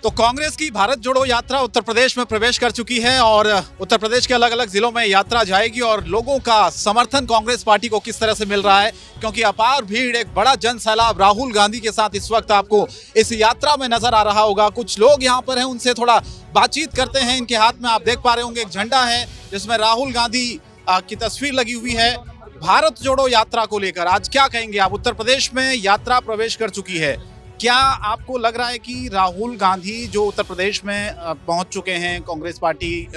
तो कांग्रेस की भारत जोड़ो यात्रा उत्तर प्रदेश में प्रवेश कर चुकी है और उत्तर प्रदेश के अलग अलग जिलों में यात्रा जाएगी और लोगों का समर्थन कांग्रेस पार्टी को किस तरह से मिल रहा है, क्योंकि अपार भीड़, एक बड़ा जन सैलाब राहुल गांधी के साथ इस वक्त आपको इस यात्रा में नजर आ रहा होगा। कुछ लोग यहाँ पर हैं, उनसे थोड़ा बातचीत करते हैं। इनके हाथ में आप देख पा रहे होंगे एक झंडा है जिसमें राहुल गांधी की तस्वीर लगी हुई है। भारत जोड़ो यात्रा को लेकर आज क्या कहेंगे आप? उत्तर प्रदेश में यात्रा प्रवेश कर चुकी है, क्या आपको लग रहा है कि राहुल गांधी जो उत्तर प्रदेश में पहुंच चुके हैं, कांग्रेस पार्टी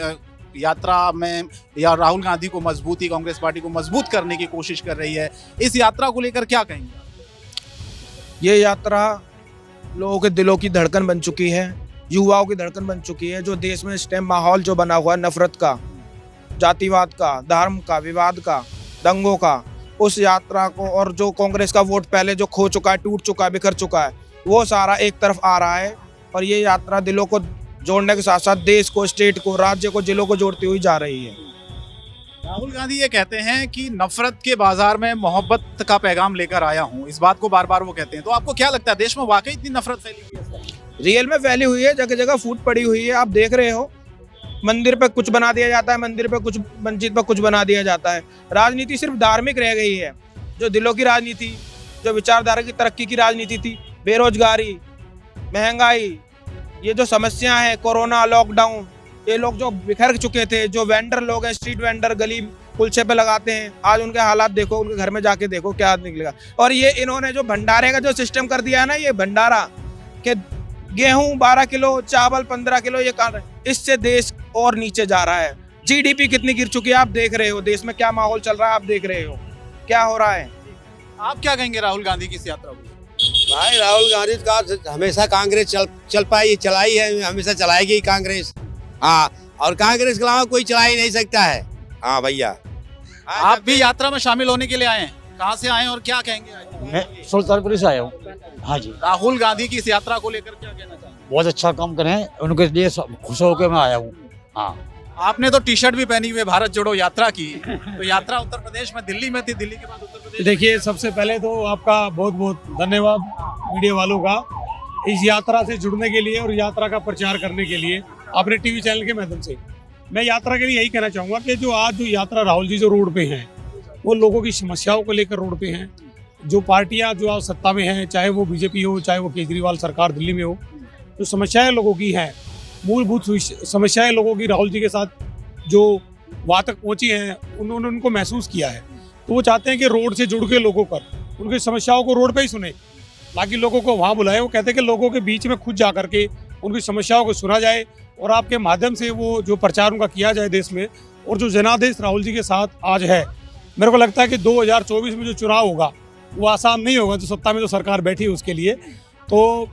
यात्रा में, या राहुल गांधी को मजबूती, कांग्रेस पार्टी को मजबूत करने की कोशिश कर रही है, इस यात्रा को लेकर क्या कहेंगे? ये यात्रा लोगों के दिलों की धड़कन बन चुकी है, युवाओं की धड़कन बन चुकी है। जो देश में इस टाइम माहौल जो बना हुआ है, नफरत का, जातिवाद का, धर्म का, विवाद का, दंगों का, उस यात्रा को, और जो कांग्रेस का वोट पहले जो खो चुका है, टूट चुका है, बिखर चुका है, वो सारा एक तरफ आ रहा है। और ये यात्रा दिलों को जोड़ने के साथ साथ देश को, स्टेट को, राज्य को, जिलों को जोड़ती हुई जा रही है। राहुल गांधी ये कहते हैं कि नफरत के बाजार में मोहब्बत का पैगाम लेकर आया हूं, इस बात को बार बार वो कहते हैं। तो आपको क्या लगता है, देश में वाकई इतनी नफरत फैली हुई है? रियल में फैली हुई है, जगह जगह फूट पड़ी हुई है। आप देख रहे हो, मंदिर पे कुछ बना दिया जाता है, मंदिर पे कुछ, मस्जिद पे कुछ बना दिया जाता है। राजनीति सिर्फ धार्मिक रह गई है। जो दिलों की राजनीति, जो विचारधारा की तरक्की की राजनीति थी, बेरोजगारी, महंगाई, ये जो समस्या है, कोरोना, लॉकडाउन, ये लोग जो बिखर चुके थे, जो वेंडर लोग हैं, स्ट्रीट वेंडर, गली कुलचे पे लगाते हैं, आज उनके हालात देखो, उनके घर में जाके देखो क्या निकलेगा। और ये इन्होंने जो भंडारे का जो सिस्टम कर दिया है ना, ये भंडारा के गेहूं 12 किलो, चावल 15 किलो, ये कर, इससे देश और नीचे जा रहा है। जीडीपी कितनी गिर चुकी है आप देख रहे हो, देश में क्या माहौल चल रहा है आप देख रहे हो, क्या हो रहा है। आप क्या कहेंगे राहुल गांधी की इस यात्रा को? भाई राहुल गांधी का हमेशा कांग्रेस चल पाई, चलाई है, हमेशा चलाएगी कांग्रेस। हाँ, और कांग्रेस के अलावा कोई चला ही नहीं सकता है। हाँ भैया, आप भी यात्रा में शामिल होने के लिए आए हैं, कहाँ से आए हैं और क्या कहेंगे? मैं सुल्तानपुर से आया हूँ। हाँ जी, राहुल गांधी की इस यात्रा को लेकर क्या कहना चाहेंगे? बहुत अच्छा काम करें, उनके लिए खुश होकर मैं आया हूँ। हाँ, आपने तो टी शर्ट भी पहनी हुई है भारत जोड़ो यात्रा की, तो यात्रा उत्तर प्रदेश में दिल्ली में थी, दिल्ली के बाद उत्तर प्रदेश। देखिए, सबसे पहले तो आपका बहुत बहुत धन्यवाद मीडिया वालों का, इस यात्रा से जुड़ने के लिए और यात्रा का प्रचार करने के लिए अपने टीवी चैनल के माध्यम से। मैं यात्रा के लिए यही कहना चाहूँगा कि जो आज जो यात्रा राहुल जी जो रोड पे हैं, वो लोगों की समस्याओं को लेकर रोड पे हैं। जो पार्टियाँ जो आज सत्ता में हैं, चाहे वो बीजेपी हो, चाहे वो केजरीवाल सरकार दिल्ली में हो, जो समस्याएं लोगों की हैं, मूलभूत समस्याएं लोगों की राहुल जी के साथ जो वहाँ तक पहुँची हैं, उन्होंने उनको महसूस किया है। तो वो चाहते हैं कि रोड से जुड़ के लोगों पर उनकी समस्याओं को रोड पे ही सुने, बाकी लोगों को वहाँ बुलाएं। वो कहते हैं कि लोगों के बीच में खुद जा करके उनकी समस्याओं को सुना जाए और आपके माध्यम से वो जो प्रचार उनका किया जाए देश में। और जो जनादेश राहुल जी के साथ आज है, मेरे को लगता है कि 2024 में जो चुनाव होगा वो आसान नहीं होगा, जो सत्ता में जो सरकार बैठी है उसके लिए। तो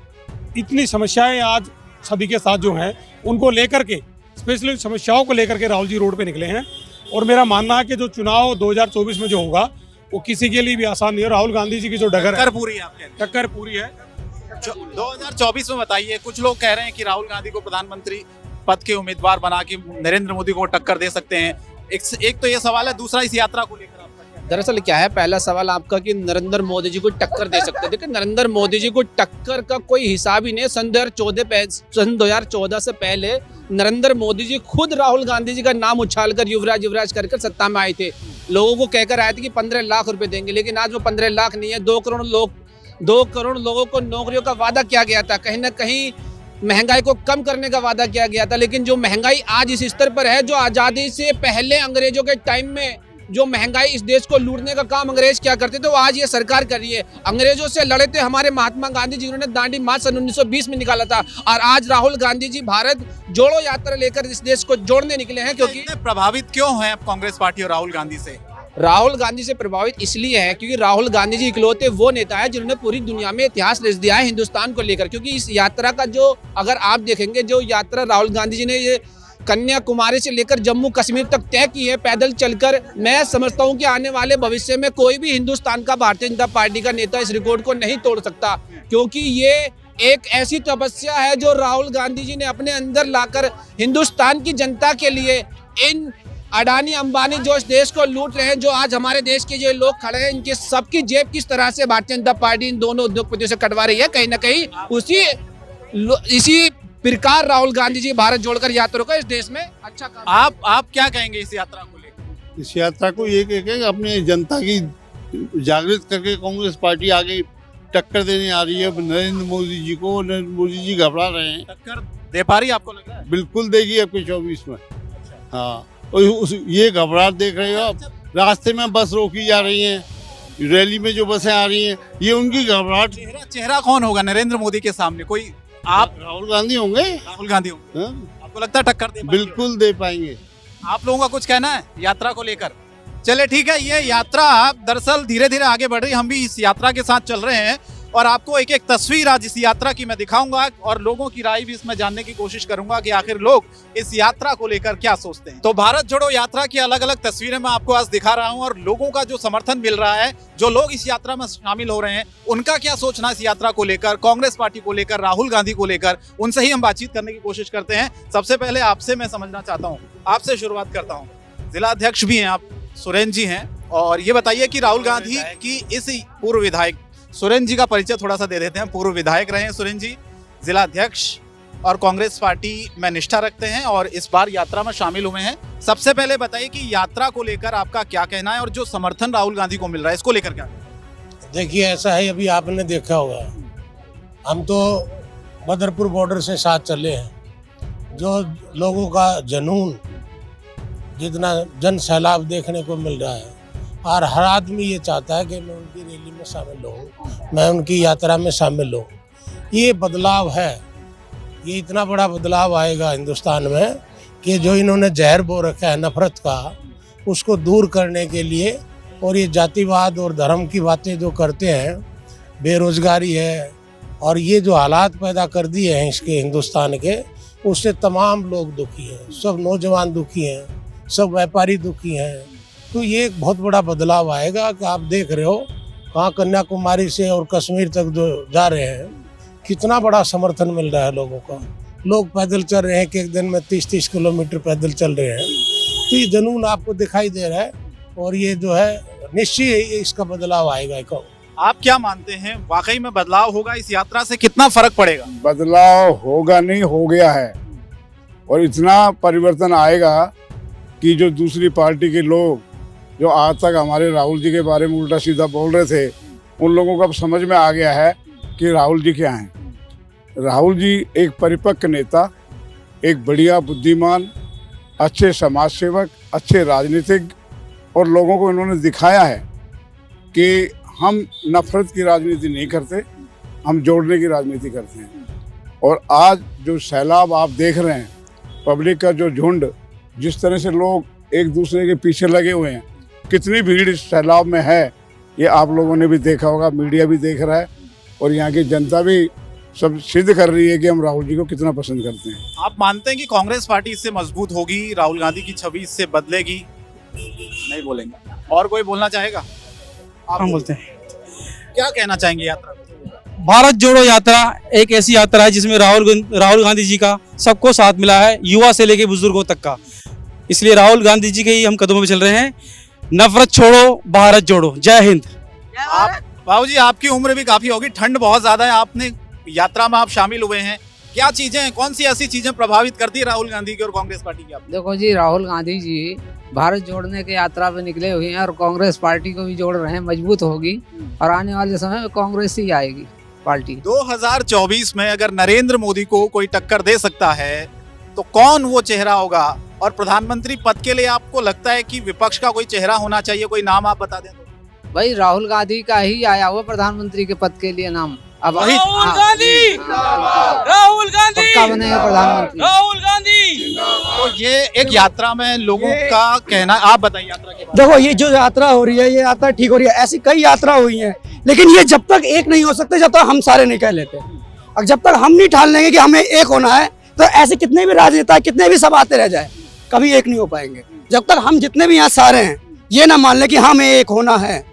इतनी समस्याएं आज सभी के साथ जो हैं, उनको लेकर के, स्पेशली समस्याओं को लेकर के राहुल जी रोड पे निकले हैं। और मेरा मानना है कि जो चुनाव 2024 में जो होगा वो किसी के लिए भी आसान नहीं है। राहुल गांधी जी की जो डगर है, पूरी है, आपके टक्कर पूरी है। 2024 में बताइए, कुछ लोग कह रहे हैं कि राहुल गांधी को प्रधानमंत्री पद के उम्मीदवार बना के नरेंद्र मोदी को टक्कर दे सकते हैं। एक तो ये सवाल है, दूसरा इस यात्रा को लेकर आपका क्या? दरअसल क्या है, पहला सवाल आपका कि नरेंद्र मोदी जी को टक्कर दे सकते हैं। देखिए, नरेंद्र मोदी जी को टक्कर का कोई हिसाब ही नहीं। सन 2014 से पहले नरेंद्र मोदी जी खुद राहुल गांधी जी का नाम उछालकर युवराज कर सत्ता में आए थे। लोगों को कहकर आए थे कि 15 लाख रुपए देंगे, लेकिन आज वो 15 लाख नहीं है, 2 करोड़ लोगों को नौकरियों का वादा किया गया था। कहीं ना कहीं महंगाई को कम करने का वादा किया गया था, लेकिन जो महंगाई आज इस स्तर पर है, जो आज़ादी से पहले अंग्रेजों के टाइम में जो महंगाई इस देश को लूटने का काम अंग्रेज क्या करते थे, वो आज ये सरकार कर रही है। अंग्रेजों से लड़े थे हमारे महात्मा गांधी जी, जिन्होंने दांडी मार्च सन 1920 में निकाला था। और आज राहुल गांधी जी भारत जोड़ो यात्रा लेकर इस देश को जोड़ने निकले हैं। क्योंकि प्रभावित क्यों हैं आप कांग्रेस पार्टी और राहुल गांधी से? राहुल गांधी से प्रभावित इसलिए है क्योंकि राहुल गांधी जी इकलौते वो नेता है जिन्होंने पूरी दुनिया में इतिहास रच दिया है हिंदुस्तान को लेकर। क्योंकि इस यात्रा का जो, अगर आप देखेंगे, जो यात्रा राहुल गांधी जी ने ये कन्याकुमारी से लेकर जम्मू कश्मीर तक तय की है पैदल चलकर, मैं समझता हूं कि आने वाले भविष्य में कोई भी हिंदुस्तान का भारतीय जनता पार्टी का नेता इस रिकॉर्ड को नहीं तोड़ सकता। क्योंकि ये एक ऐसी तपस्या है जो राहुल गांधी जी ने अपने अंदर लाकर हिंदुस्तान की जनता के लिए, इन अडानी अंबानी जो इस देश को लूट रहे हैं, जो आज हमारे देश के जो लोग खड़े हैं, इनके सबकी जेब किस तरह से भारतीय जनता पार्टी इन दोनों उद्योगपतियों से कटवा रही है, कहीं ना कहीं इसी प्रकार राहुल गांधी जी भारत जोड़कर यात्रा का इस देश में अच्छा काम। आप क्या कहेंगे इस यात्रा को लेकर? इस यात्रा को ये कह के अपने जनता की जागृत करके कांग्रेस पार्टी आगे टक्कर देने आ रही है नरेंद्र मोदी जी को। नरेंद्र मोदी जी घबरा रहे हैं। टक्कर दे पा रही है आपको लग रहा है? बिल्कुल देगी आपके 24 में। हाँ, और ये घबराहट देख रहे हो आप, रास्ते में बस रोकी जा रही हैं, रैली में जो बसें आ रही हैं, ये उनकी घबराहट। चेहरा कौन होगा नरेंद्र मोदी के सामने? कोई आप? राहुल गांधी होंगे। राहुल गांधी होंगे। हाँ? आपको लगता है टक्कर दे पाएंगे? बिल्कुल दे पाएंगे। आप लोगों का कुछ कहना है यात्रा को लेकर? चले ठीक है, ये यात्रा दरअसल धीरे धीरे आगे बढ़ रही है, हम भी इस यात्रा के साथ चल रहे हैं और आपको एक एक तस्वीर आज इस यात्रा की मैं दिखाऊंगा और लोगों की राय भी इसमें जानने की कोशिश करूंगा कि आखिर लोग इस यात्रा को लेकर क्या सोचते हैं। तो भारत जोड़ो यात्रा की अलग अलग तस्वीरें मैं आपको आज दिखा रहा हूं और लोगों का जो समर्थन मिल रहा है, जो लोग इस यात्रा में शामिल हो रहे हैं, उनका क्या सोचना इस यात्रा को लेकर, कांग्रेस पार्टी को लेकर, राहुल गांधी को लेकर, उनसे ही हम बातचीत करने की कोशिश करते हैं। सबसे पहले आपसे मैं समझना चाहता हूँ, आपसे शुरुआत करता हूँ। जिला अध्यक्ष भी हैं आप, सुरेंद्र जी हैं, और ये बताइए कि राहुल गांधी की इस पूर्व विधायक, सुरेंद्र जी का परिचय थोड़ा सा दे देते हैं। पूर्व विधायक रहे हैं सुरेंद्र जी, जिला अध्यक्ष और कांग्रेस पार्टी में निष्ठा रखते हैं और इस बार यात्रा में शामिल हुए हैं। सबसे पहले बताइए कि यात्रा को लेकर आपका क्या कहना है और जो समर्थन राहुल गांधी को मिल रहा है इसको लेकर क्या? देखिए ऐसा है, अभी आपने देखा होगा, हम तो बदरपुर बॉर्डर से साथ चले हैं। जो लोगों का जुनून, जितना जन सैलाब देखने को मिल रहा है और हर आदमी ये चाहता है कि मैं उनकी रैली में शामिल हूँ, मैं उनकी यात्रा में शामिल हूँ। ये बदलाव है, ये इतना बड़ा बदलाव आएगा हिंदुस्तान में कि जो इन्होंने जहर बो रखा है नफरत का, उसको दूर करने के लिए, और ये जातिवाद और धर्म की बातें जो करते हैं, बेरोजगारी है और ये जो हालात पैदा कर दिए हैं इसके हिंदुस्तान के, उससे तमाम लोग दुखी हैं। सब नौजवान दुखी हैं, सब व्यापारी दुखी हैं। तो ये एक बहुत बड़ा बदलाव आएगा कि आप देख रहे हो कहाँ कन्याकुमारी से और कश्मीर तक जो जा रहे हैं, कितना बड़ा समर्थन मिल रहा है लोगों का। लोग पैदल चल रहे हैं कि एक दिन में 30-30 किलोमीटर पैदल चल रहे हैं। तो ये जुनून आपको दिखाई दे रहा है और ये जो है निश्चित इसका बदलाव आएगा। आप क्या मानते हैं, वाकई में बदलाव होगा? इस यात्रा से कितना फर्क पड़ेगा? बदलाव होगा नहीं, हो गया है, और इतना परिवर्तन आएगा कि जो दूसरी पार्टी के लोग जो आज तक हमारे राहुल जी के बारे में उल्टा सीधा बोल रहे थे, उन लोगों को अब समझ में आ गया है कि राहुल जी क्या हैं। राहुल जी एक परिपक्व नेता, एक बढ़िया बुद्धिमान, अच्छे समाज सेवक, अच्छे राजनीतिक, और लोगों को इन्होंने दिखाया है कि हम नफरत की राजनीति नहीं करते, हम जोड़ने की राजनीति करते हैं। और आज जो सैलाब आप देख रहे हैं, पब्लिक का जो झुंड, जिस तरह से लोग एक दूसरे के पीछे लगे हुए हैं, कितनी भीड़ इस सैलाब में है, ये आप लोगों ने भी देखा होगा, मीडिया भी देख रहा है और यहाँ की जनता भी सब सिद्ध कर रही है कि हम राहुल जी को कितना पसंद करते हैं। आप मानते हैं कि कांग्रेस पार्टी इससे मजबूत होगी, राहुल गांधी की छवि इससे बदलेगी? नहीं बोलेंगे। और कोई बोलना चाहेगा? हम बोलते हैं। क्या कहना चाहेंगे यात्रा? भारत जोड़ो यात्रा एक ऐसी यात्रा है जिसमें राहुल गांधी जी का सबको साथ मिला है, युवा से लेकर बुजुर्गों तक का। इसलिए राहुल गांधी जी के ही हम कदमों में चल रहे हैं। नफरत छोड़ो, भारत जोड़ो। जय हिंद। आप बाबूजी, आपकी उम्र भी काफी होगी, ठंड बहुत ज्यादा है, आपने यात्रा में आप शामिल हुए हैं, क्या चीजें हैं, कौन सी ऐसी चीजें प्रभावित करती है राहुल गांधी की और कांग्रेस पार्टी की? आप देखो जी, राहुल गांधी जी भारत जोड़ने के यात्रा पे निकले हुए हैं और कांग्रेस पार्टी को भी जोड़ रहे हैं, मजबूत होगी और आने वाले समय में कांग्रेस ही आएगी पार्टी। 2024 में अगर नरेंद्र मोदी को कोई टक्कर दे सकता है तो कौन वो चेहरा होगा? और प्रधानमंत्री पद के लिए आपको लगता है कि विपक्ष का कोई चेहरा होना चाहिए? कोई नाम आप बता दें तो। भाई राहुल गांधी का ही आया हुआ प्रधानमंत्री के पद के लिए नाम। अब राहुल गांधी, राहुल गांधी पक्का बनेगा प्रधानमंत्री, राहुल गांधी। तो ये एक यात्रा में लोगों का कहना, आप बताइए यात्रा के बारे में। देखो, ये जो यात्रा हो रही है, ये यात्रा ठीक हो रही है। ऐसी कई यात्रा हुई है, लेकिन ये जब तक एक नहीं हो सकते, जब तक हम सारे नहीं कह लेते। और जब तक हम नहीं ठान लेंगे कि हमें एक होना है, तो ऐसे कितने भी राजनेता, कितने भी सब आते रह जाए, कभी एक नहीं हो पाएंगे। जब तक हम जितने भी यहाँ सारे हैं ये ना मान ले कि हमें एक होना है,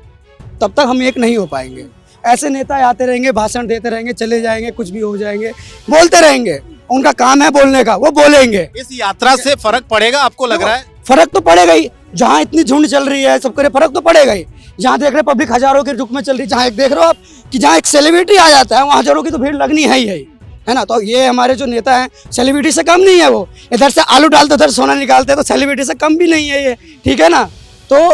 तब तक हम एक नहीं हो पाएंगे। ऐसे नेता आते रहेंगे, भाषण देते रहेंगे, चले जाएंगे, कुछ भी हो जाएंगे, बोलते रहेंगे, उनका काम है बोलने का, वो बोलेंगे। इस यात्रा से फर्क पड़ेगा आपको लग रहा है? फर्क तो पड़ेगा ही, जहाँ इतनी झुंड चल रही है सब करे, फर्क तो पड़ेगा ही। जहाँ देख रहे हैं पब्लिक हजारों के रुख में चल रही है, जहाँ एक देख रहे हो आप कि जहाँ एक सेलिब्रिटी आ जाता है वहाँ हजारों की तो भीड़ लगनी है ही है। है ना। तो ये हमारे जो नेता हैं सेलिब्रिटी से कम नहीं है, वो इधर से आलू डालते उधर सोना निकालते, तो सेलिब्रिटी से कम भी नहीं है ये, ठीक है ना। तो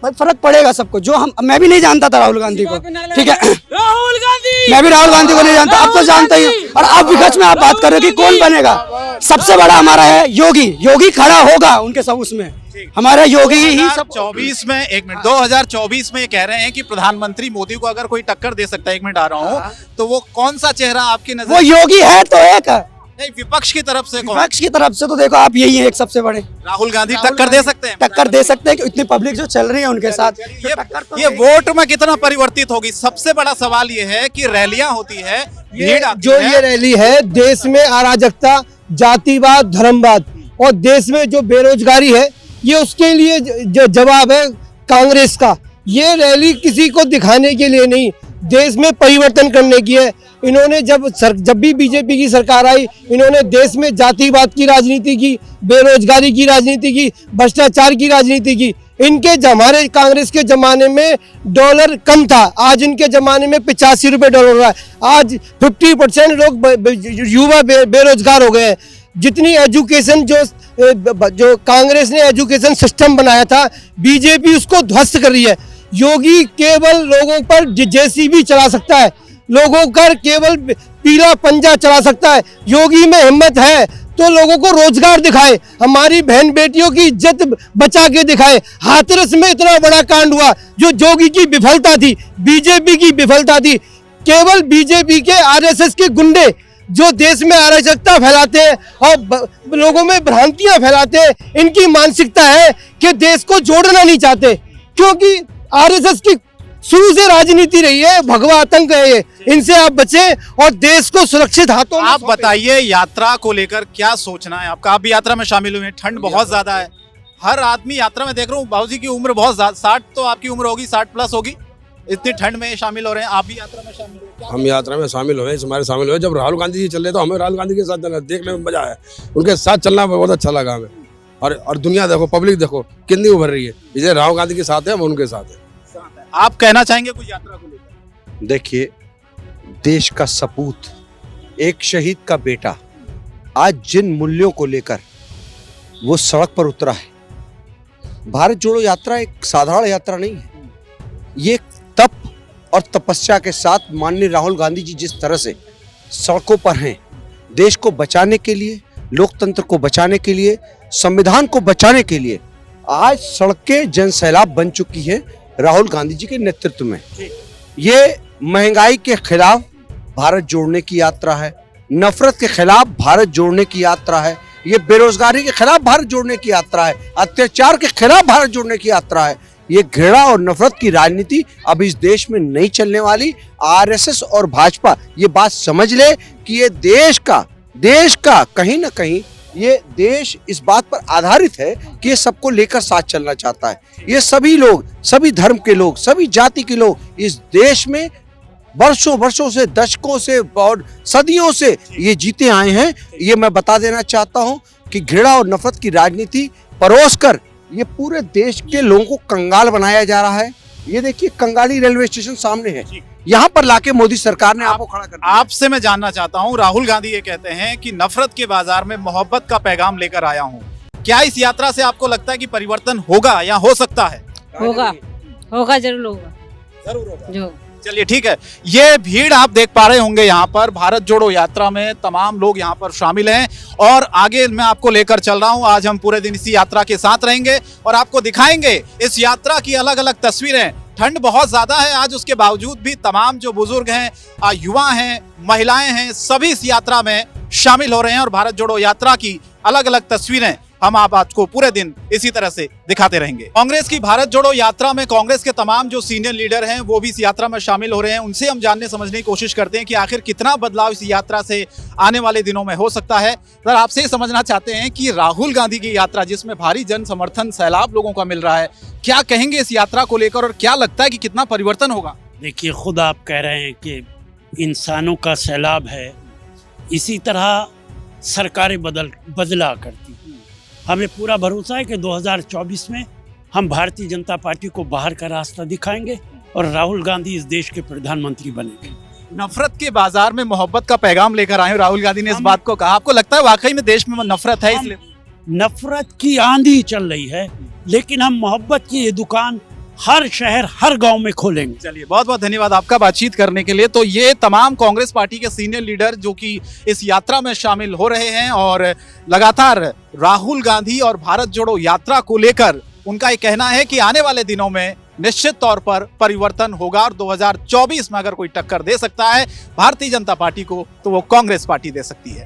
भाई फर्क पड़ेगा सबको। जो मैं भी नहीं जानता था राहुल गांधी को, ठीक है, राहुल गांधी, मैं भी राहुल गांधी को नहीं जानता, अब तो जानता ही हूँ। और अब विपक्ष में आप बात कर रहे हो कि कौन बनेगा, सबसे बड़ा हमारा है योगी। योगी खड़ा होगा उनके सब उसमें, हमारे योगी ही सब। 2024 में, एक मिनट, 2024 में ये कह रहे हैं कि प्रधानमंत्री मोदी को अगर कोई टक्कर दे सकता है, एक मिनट आ रहा हूँ, तो वो कौन सा चेहरा आपकी नजर? वो योगी है तो एक, नहीं, विपक्ष की तरफ से कौन? विपक्ष की तरफ से तो देखो आप यही है एक सबसे बड़े। राहुल गांधी टक्कर दे सकते हैं? टक्कर दे सकते हैं कि इतनी पब्लिक जो चल रही है उनके साथ, ये वोट में कितना परिवर्तित होगी? सबसे बड़ा सवाल ये है कि रैलियां होती है, भीड़ आती जो है। ये रैली है, देश में अराजकता, जातिवाद, धर्मवाद और देश में जो बेरोजगारी है, ये उसके लिए जो जवाब है कांग्रेस का। ये रैली किसी को दिखाने के लिए नहीं, देश में परिवर्तन करने की है। इन्होंने जब भी बीजेपी की सरकार आई, इन्होंने देश में जातिवाद की राजनीति की, बेरोजगारी की राजनीति की, भ्रष्टाचार की राजनीति की। हमारे कांग्रेस के जमाने में डॉलर कम था, आज इनके जमाने में 85 रुपये डॉलर हो रहा है। आज 50% लोग युवा बेरोजगार हो गए हैं। जितनी एजुकेशन जो कांग्रेस ने एजुकेशन सिस्टम बनाया था, बीजेपी उसको ध्वस्त कर रही है। योगी केवल लोगों पर जेसीबी चला सकता है, लोगों पर केवल पीला पंजा चला सकता है। योगी में हिम्मत है तो लोगों को रोजगार दिखाए, हमारी बहन बेटियों की इज्जत बचा के दिखाए। हाथरस में इतना बड़ा कांड हुआ जो योगी की विफलता थी, बीजेपी की विफलता थी। केवल बीजेपी के आरएसएस के गुंडे जो देश में अराजकता फैलाते हैं और लोगों में भ्रांतियां फैलाते हैं, इनकी मानसिकता है कि देश को जोड़ना नहीं चाहते, क्योंकि आरएसएस की शुरू से राजनीति रही है, भगवा आतंक है ये। इनसे आप बचें और देश को सुरक्षित हाथों में। आप बताइए, यात्रा को लेकर क्या सोचना है आपका? आप भी यात्रा में शामिल हुए हैं, ठंड बहुत ज्यादा है, हर आदमी यात्रा में देख रहा हूँ। बाबूजी की उम्र बहुत ज्यादा, 60 तो आपकी उम्र होगी, 60+ होगी, इतनी ठंड में शामिल हो रहे हैं। आप भी यात्रा में शामिल हो? हम यात्रा में शामिल हुए, हमारे शामिल हुए। जब राहुल गांधी जी चल रहे तो हमें राहुल गांधी के साथ चलना, देखने में मजा आया, उनके साथ चलना बहुत अच्छा लगा हमें। और दुनिया देखो, पब्लिक देखो कितनी उभर रही है, इसे राहुल गांधी के साथ है, हम उनके साथ है। आप कहना चाहेंगे कुछ यात्रा को लेकर? देखिए, देश का सपूत, एक शहीद का बेटा आज जिन मूल्यों को लेकर वो सड़क पर उतरा है, भारत जोड़ो यात्रा एक साधारण यात्रा नहीं है। ये तप और तपस्या के साथ माननीय राहुल गांधी जी जिस तरह से सड़कों पर हैं, देश को बचाने के लिए, लोकतंत्र को बचाने के लिए, संविधान को बचाने के लिए, आज सड़कें जनसैलाब बन चुकी है राहुल गांधी जी के नेतृत्व में। ये महंगाई के खिलाफ भारत जोड़ने की यात्रा है, नफरत के खिलाफ भारत जोड़ने की यात्रा है, ये बेरोजगारी के खिलाफ भारत जोड़ने की यात्रा है, अत्याचार के खिलाफ भारत जोड़ने की यात्रा है। ये घृणा और नफरत की राजनीति अब इस देश में नहीं चलने वाली। आरएसएस और भाजपा ये बात समझ ले कि ये देश का कहीं ना कहीं ये देश इस बात पर आधारित है कि ये सबको लेकर साथ चलना चाहता है। ये सभी लोग, सभी धर्म के लोग, सभी जाति के लोग इस देश में वर्षों से, दशकों से और सदियों से ये जीते आए हैं। ये मैं बता देना चाहता हूं कि घृणा और नफरत की राजनीति परोसकर ये पूरे देश के लोगों को कंगाल बनाया जा रहा है। ये देखिए, कंगाली रेलवे स्टेशन सामने है, यहाँ पर लाके मोदी सरकार ने आपको खड़ा कर दिया। आपसे मैं जानना चाहता हूँ, राहुल गांधी ये कहते हैं कि नफरत के बाजार में मोहब्बत का पैगाम लेकर आया हूँ। क्या इस यात्रा से आपको लगता है कि परिवर्तन होगा या हो सकता है? होगा जरूर होगा, जरूर होगा। जो चलिए ठीक है। ये भीड़ आप देख पा रहे होंगे यहाँ पर, भारत जोड़ो यात्रा में तमाम लोग यहाँ पर शामिल हैं और आगे मैं आपको लेकर चल रहा हूँ। आज हम पूरे दिन इसी यात्रा के साथ रहेंगे और आपको दिखाएंगे इस यात्रा की अलग अलग तस्वीरें। ठंड बहुत ज्यादा है आज, उसके बावजूद भी तमाम जो बुजुर्ग हैं, युवा हैं, महिलाएं हैं, सभी इस यात्रा में शामिल हो रहे हैं और भारत जोड़ो यात्रा की अलग अलग तस्वीरें हम आपको पूरे दिन इसी तरह से दिखाते रहेंगे। कांग्रेस की भारत जोड़ो यात्रा में कांग्रेस के तमाम जो सीनियर लीडर हैं वो भी इस यात्रा में शामिल हो रहे हैं। उनसे हम जानने समझने की कोशिश करते हैं कि आखिर कितना बदलाव इस यात्रा से आने वाले दिनों में हो सकता है। सर, आपसे ही समझना चाहते हैं कि राहुल गांधी की यात्रा जिसमें भारी जन समर्थन सैलाब लोगों का मिल रहा है, क्या कहेंगे इस यात्रा को लेकर और क्या लगता है कि कितना परिवर्तन होगा? देखिए, खुद आप कह रहे हैं कि इंसानों का सैलाब है, इसी तरह सरकारें बदला करती हैं। हमें पूरा भरोसा है कि 2024 में हम भारतीय जनता पार्टी को बाहर का रास्ता दिखाएंगे और राहुल गांधी इस देश के प्रधानमंत्री बनेंगे। नफरत के बाजार में मोहब्बत का पैगाम लेकर आए हो, राहुल गांधी ने इस बात को कहा। आपको लगता है वाकई में देश में नफरत है इसलिए? नफरत की आंधी चल रही है, लेकिन हम मोहब्बत की ये दुकान हर शहर हर गांव में खोलेंगे। चलिए, बहुत बहुत धन्यवाद आपका बातचीत करने के लिए। तो ये तमाम कांग्रेस पार्टी के सीनियर लीडर जो कि इस यात्रा में शामिल हो रहे हैं और लगातार राहुल गांधी और भारत जोड़ो यात्रा को लेकर उनका ये कहना है कि आने वाले दिनों में निश्चित तौर पर परिवर्तन होगा और 2024 में अगर कोई टक्कर दे सकता है भारतीय जनता पार्टी को, तो वो कांग्रेस पार्टी दे सकती है।